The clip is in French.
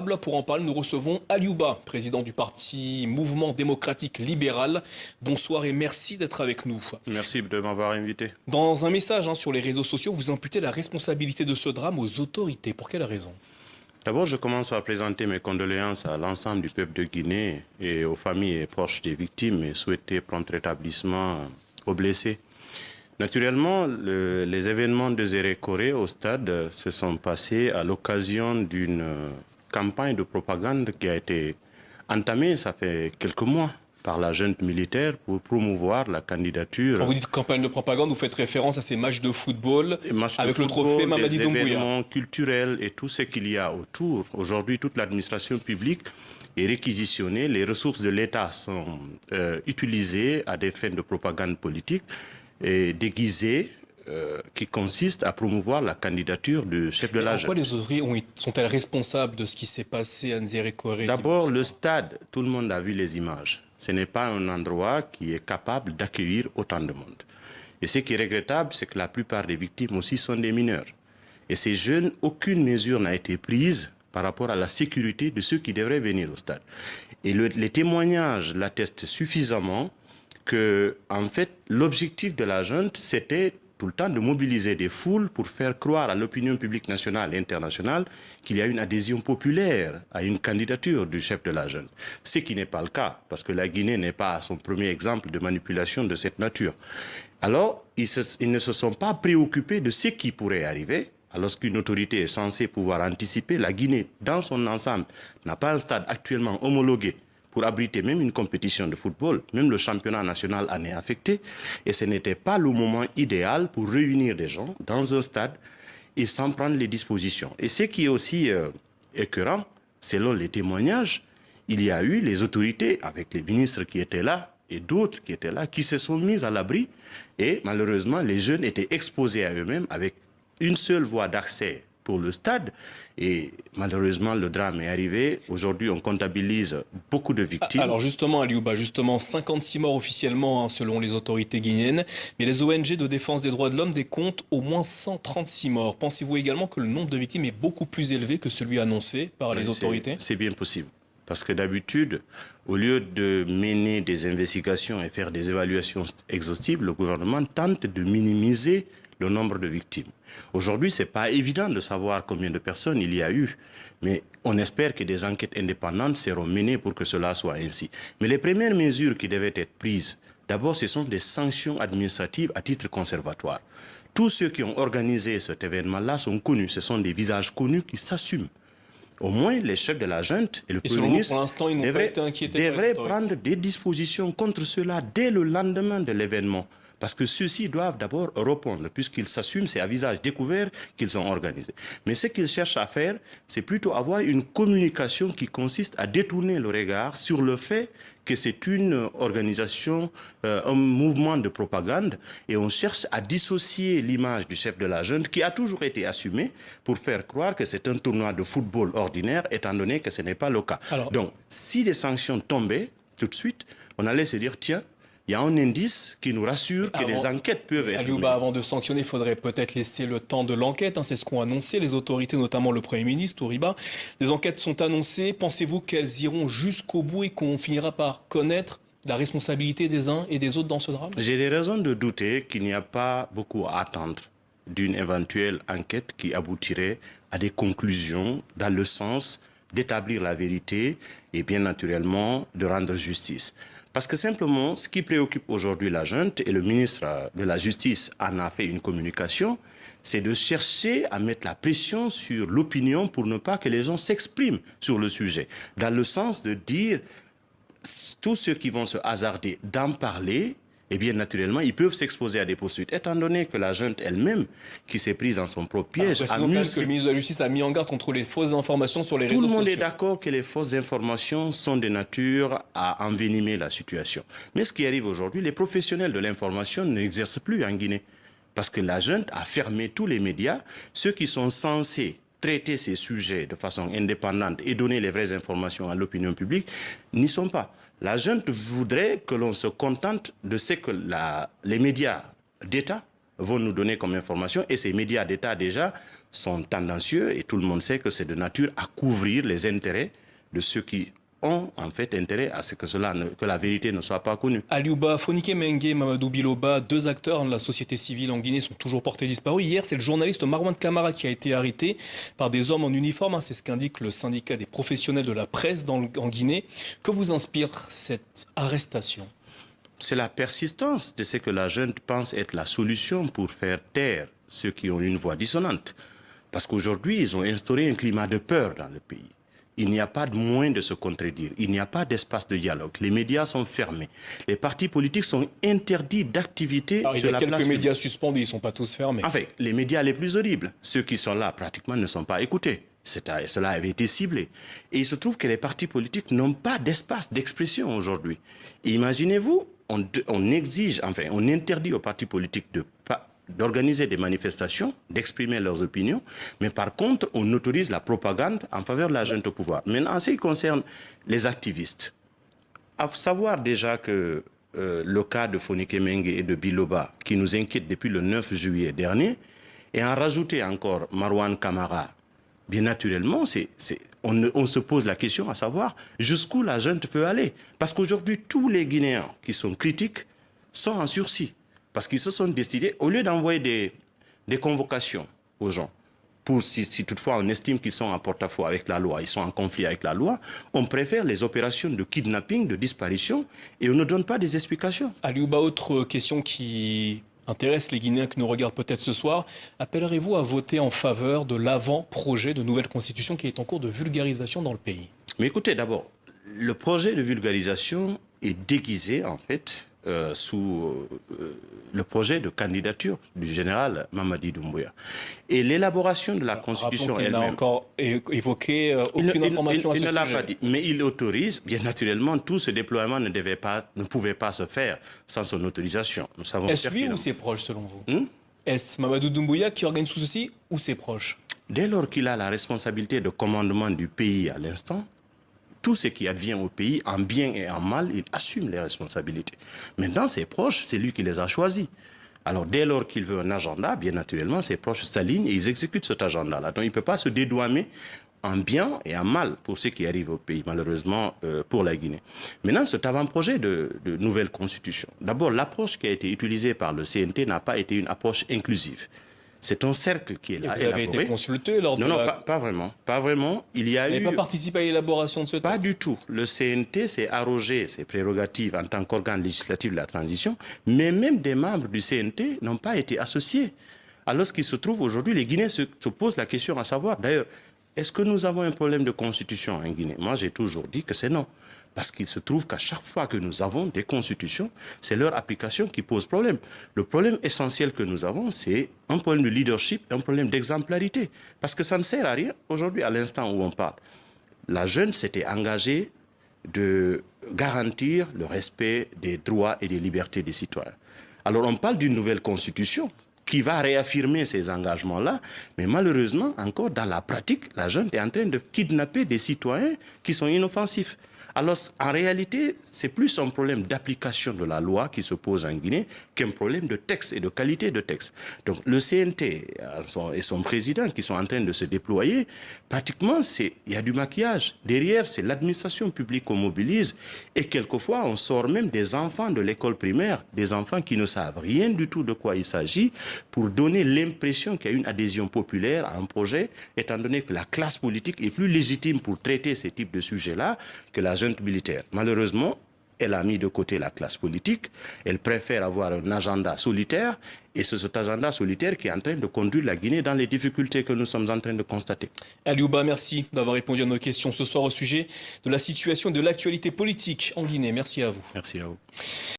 Pour en parler, nous recevons Aliouba, président du parti Mouvement démocratique libéral. Bonsoir et merci d'être avec nous. Merci de m'avoir invité. Dans un message sur les réseaux sociaux, vous imputez la responsabilité de ce drame aux autorités. Pour quelle raison? D'abord, je commence par présenter mes condoléances à l'ensemble du peuple de Guinée et aux familles et proches des victimes et souhaiter prompt rétablissement aux blessés. Naturellement, les événements de Zérékoré au stade se sont passés à l'occasion d'une campagne de propagande qui a été entamée, ça fait quelques mois, par la junte militaire pour promouvoir la candidature. Quand vous dites campagne de propagande, vous faites référence à ces matchs de football avec le trophée Mamadi Doumbouya. Des événements culturels et tout ce qu'il y a autour. Aujourd'hui, toute l'administration publique est réquisitionnée. Les ressources de l'État sont utilisées à des fins de propagande politique et déguisées qui consiste à promouvoir la candidature du chef de la junte. Pourquoi les autorités sont-elles responsables de ce qui s'est passé à Nzérékoré? D'abord, le stade, tout le monde a vu les images. Ce n'est pas un endroit qui est capable d'accueillir autant de monde. Et ce qui est regrettable, c'est que la plupart des victimes aussi sont des mineurs. Et ces jeunes, aucune mesure n'a été prise par rapport à la sécurité de ceux qui devraient venir au stade. Et les témoignages l'attestent suffisamment que, en fait, l'objectif de la junte, c'était tout le temps de mobiliser des foules pour faire croire à l'opinion publique nationale et internationale qu'il y a une adhésion populaire à une candidature du chef de la junte. Ce qui n'est pas le cas, parce que la Guinée n'est pas son premier exemple de manipulation de cette nature. Alors, ils ne se sont pas préoccupés de ce qui pourrait arriver. Alors qu'une autorité est censée pouvoir anticiper, la Guinée, dans son ensemble, n'a pas un stade actuellement homologué pour abriter même une compétition de football. Même le championnat national en est affecté. Et ce n'était pas le moment idéal pour réunir des gens dans un stade et s'en prendre les dispositions. Et ce qui est aussi écœurant, selon les témoignages, il y a eu les autorités, avec les ministres qui étaient là et d'autres qui étaient là, qui se sont mis à l'abri. Et malheureusement, les jeunes étaient exposés à eux-mêmes avec une seule voie d'accès pour le stade. Et malheureusement, le drame est arrivé. Aujourd'hui, on comptabilise beaucoup de victimes. Alors justement, Aliouba, 56 morts officiellement selon les autorités guinéennes. Mais les ONG de défense des droits de l'homme décomptent au moins 136 morts. Pensez-vous également que le nombre de victimes est beaucoup plus élevé que celui annoncé par les autorités? C'est bien possible. Parce que d'habitude, au lieu de mener des investigations et faire des évaluations exhaustives, le gouvernement tente de minimiser le nombre de victimes. Aujourd'hui, ce n'est pas évident de savoir combien de personnes il y a eu, mais on espère que des enquêtes indépendantes seront menées pour que cela soit ainsi. Mais les premières mesures qui devaient être prises, d'abord, ce sont des sanctions administratives à titre conservatoire. Tous ceux qui ont organisé cet événement-là sont connus, ce sont des visages connus qui s'assument. Au moins, les chefs de la junte et le Premier ministre devraient prendre des dispositions contre cela dès le lendemain de l'événement. Parce que ceux-ci doivent d'abord répondre, puisqu'ils s'assument, c'est à visage découvert qu'ils ont organisé. Mais ce qu'ils cherchent à faire, c'est plutôt avoir une communication qui consiste à détourner le regard sur le fait que c'est une organisation, un mouvement de propagande, et on cherche à dissocier l'image du chef de la junte, qui a toujours été assumée, pour faire croire que c'est un tournoi de football ordinaire, étant donné que ce n'est pas le cas. Donc, si les sanctions tombaient tout de suite, on allait se dire, tiens, il y a un indice qui nous rassure que les enquêtes peuvent être... Aliouba, avant de sanctionner, il faudrait peut-être laisser le temps de l'enquête. C'est ce qu'ont annoncé les autorités, notamment le Premier ministre, Touriba. Des enquêtes sont annoncées. Pensez-vous qu'elles iront jusqu'au bout et qu'on finira par connaître la responsabilité des uns et des autres dans ce drame? J'ai des raisons de douter qu'il n'y a pas beaucoup à attendre d'une éventuelle enquête qui aboutirait à des conclusions dans le sens d'établir la vérité et bien naturellement de rendre justice. Parce que simplement, ce qui préoccupe aujourd'hui la junte, et le ministre de la Justice en a fait une communication, c'est de chercher à mettre la pression sur l'opinion pour ne pas que les gens s'expriment sur le sujet. Dans le sens de dire, tous ceux qui vont se hasarder d'en parler, eh bien, naturellement, ils peuvent s'exposer à des poursuites, étant donné que la junte elle-même, qui s'est prise dans son propre piège... que le ministre de la Justice a mis en garde contre les fausses informations sur les réseaux sociaux. Tout le monde est d'accord que les fausses informations sont de nature à envenimer la situation. Mais ce qui arrive aujourd'hui, les professionnels de l'information n'exercent plus en Guinée. Parce que la junte a fermé tous les médias, ceux qui sont censés traiter ces sujets de façon indépendante et donner les vraies informations à l'opinion publique n'y sont pas. La junte voudrait que l'on se contente de ce que les médias d'État vont nous donner comme information, et ces médias d'État déjà sont tendancieux et tout le monde sait que c'est de nature à couvrir les intérêts de ceux qui ont en fait intérêt à ce que la vérité ne soit pas connue. Aliouba Fonike Mengue, Mamadou Biloba, deux acteurs de la société civile en Guinée sont toujours portés disparus. Hier, c'est le journaliste Marwan Camara qui a été arrêté par des hommes en uniforme. C'est ce qu'indique le syndicat des professionnels de la presse en Guinée. Que vous inspire cette arrestation? C'est la persistance de ce que la junte pense être la solution pour faire taire ceux qui ont une voix dissonante. Parce qu'aujourd'hui, ils ont instauré un climat de peur dans le pays. Il n'y a pas de moyen de se contredire. Il n'y a pas d'espace de dialogue. Les médias sont fermés. Les partis politiques sont interdits d'activité. Il y a quelques médias suspendus, ils ne sont pas tous fermés. Enfin, les médias les plus audibles, ceux qui sont là pratiquement ne sont pas écoutés. Cela avait été ciblé. Et il se trouve que les partis politiques n'ont pas d'espace d'expression aujourd'hui. Imaginez-vous, on exige, enfin, on interdit aux partis politiques d'organiser des manifestations, d'exprimer leurs opinions, mais par contre, on autorise la propagande en faveur de la junte au pouvoir. Maintenant, en ce qui concerne les activistes, à savoir déjà que le cas de Fonike Mengue et de Biloba, qui nous inquiète depuis le 9 juillet dernier, et en rajouter encore Marwan Camara, bien naturellement, on se pose la question à savoir jusqu'où la junte veut aller. Parce qu'aujourd'hui, tous les Guinéens qui sont critiques sont en sursis. Parce qu'ils se sont décidés, au lieu d'envoyer des convocations aux gens, pour si toutefois on estime qu'ils sont en porte-à-faux avec la loi, ils sont en conflit avec la loi, on préfère les opérations de kidnapping, de disparition, et on ne donne pas des explications. Aliouba, autre question qui intéresse les Guinéens que nous regardent peut-être ce soir. Appellerez-vous à voter en faveur de l'avant-projet de nouvelle constitution qui est en cours de vulgarisation dans le pays? Mais écoutez, d'abord, le projet de vulgarisation est déguisé, en fait, sous le projet de candidature du général Mamadi Doumbouya. Et l'élaboration de la Constitution elle-même... Il n'a encore évoqué aucune information à ce sujet. Il ne l'a pas dit, mais il autorise, bien naturellement, tout ce déploiement ne pouvait pas se faire sans son autorisation. Nous savons. Est-ce lui ou ses proches, selon vous? Est-ce Mamadou Doumbouya qui organise tout ceci ou ses proches? Dès lors qu'il a la responsabilité de commandement du pays à l'instant, tout ce qui advient au pays, en bien et en mal, il assume les responsabilités. Maintenant, ses proches, c'est lui qui les a choisis. Alors, dès lors qu'il veut un agenda, bien naturellement, ses proches s'alignent et ils exécutent cet agenda-là. Donc, il ne peut pas se dédouaner en bien et en mal pour ce qui arrive au pays, malheureusement, pour la Guinée. Maintenant, cet avant-projet de nouvelle constitution. D'abord, l'approche qui a été utilisée par le CNT n'a pas été une approche inclusive. C'est un cercle qui est là. Vous avez été consulté lors de Non, pas vraiment. Pas vraiment. Vous n'avez pas participé à l'élaboration de ce texte? Pas du tout. Le CNT s'est arrogé ses prérogatives en tant qu'organe législatif de la transition, mais même des membres du CNT n'ont pas été associés. Alors ce qui se trouve aujourd'hui, les Guinéens se posent la question à savoir, d'ailleurs, est-ce que nous avons un problème de constitution en Guinée? Moi, j'ai toujours dit que c'est non. Parce qu'il se trouve qu'à chaque fois que nous avons des constitutions, c'est leur application qui pose problème. Le problème essentiel que nous avons, c'est un problème de leadership, un problème d'exemplarité. Parce que ça ne sert à rien. Aujourd'hui, à l'instant où on parle, la jeune s'était engagée de garantir le respect des droits et des libertés des citoyens. Alors on parle d'une nouvelle constitution qui va réaffirmer ces engagements-là, mais malheureusement, encore dans la pratique, la junte est en train de kidnapper des citoyens qui sont inoffensifs. Alors, en réalité, c'est plus un problème d'application de la loi qui se pose en Guinée qu'un problème de texte et de qualité de texte. Donc, le CNT et son président qui sont en train de se déployer, pratiquement, il y a du maquillage. Derrière, c'est l'administration publique qu'on mobilise et quelquefois, on sort même des enfants de l'école primaire, des enfants qui ne savent rien du tout de quoi il s'agit, pour donner l'impression qu'il y a une adhésion populaire à un projet, étant donné que la classe politique est plus légitime pour traiter ces types de sujets-là que la junte militaire. Malheureusement, elle a mis de côté la classe politique, elle préfère avoir un agenda solitaire, et c'est cet agenda solitaire qui est en train de conduire la Guinée dans les difficultés que nous sommes en train de constater. Aliouba, merci d'avoir répondu à nos questions ce soir au sujet de la situation et de l'actualité politique en Guinée. Merci à vous. Merci à vous.